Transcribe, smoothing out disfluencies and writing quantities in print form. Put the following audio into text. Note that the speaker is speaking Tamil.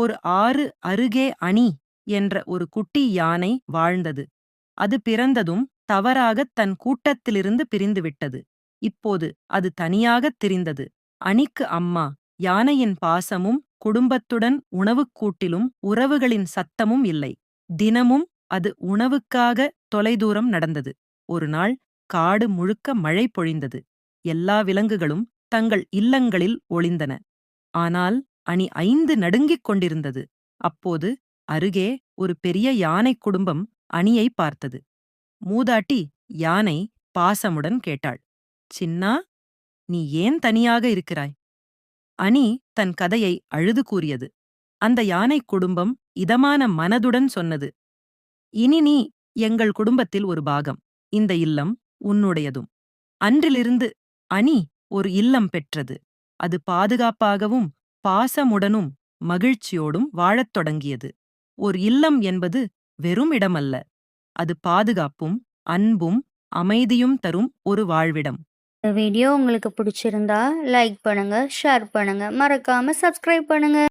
ஒரு ஆறு அருகே அணி என்ற ஒரு குட்டி யானை வாழ்ந்தது. அது பிறந்ததும் தவறாகத் தன் கூட்டத்திலிருந்து பிரிந்துவிட்டது. இப்போது அது தனியாகத் திரிந்தது. அணிக்கு அம்மா, யானையின் பாசமும் குடும்பத்துடன் உணவுக்கூட்டிலும் உறவுகளின் சத்தமும் இல்லை. தினமும் அது உணவுக்காக தொலைதூரம் நடந்தது. ஒரு நாள் காடு முழுக்க மழை பொழிந்தது. எல்லா விலங்குகளும் தங்கள் இல்லங்களில் ஒளிந்தன. ஆனால் அணி 5 நடுங்கிக் கொண்டிருந்தது. அப்போது அருகே ஒரு பெரிய யானை குடும்பம் அணியை பார்த்தது. மூதாட்டி யானை பாசமுடன் கேட்டாள், சின்னா, நீ ஏன் தனியாக இருக்கிறாய்? அணி தன் கதையை அழுது கூறியது. அந்த யானை குடும்பம் இதமான மனதுடன் சொன்னது, இனி நீ எங்கள் குடும்பத்தில் ஒரு பாகம். இந்த இல்லம் உன்னுடையதும். அன்றிலிருந்து அணி ஒரு இல்லம் பெற்றது. அது பாதுகாப்பாகவும் பாசமுடனும் மகிழ்ச்சியோடும் வாழத் தொடங்கியது. ஒரு இல்லம் என்பது வெறும் இடமல்ல, அது பாதுகாப்பும் அன்பும் அமைதியும் தரும் ஒரு வாழ்விடம். இந்த வீடியோ உங்களுக்கு பிடிச்சிருந்தா லைக் பண்ணுங்க, ஷேர் பண்ணுங்க, மறக்காம சப்ஸ்கிரைப் பண்ணுங்க.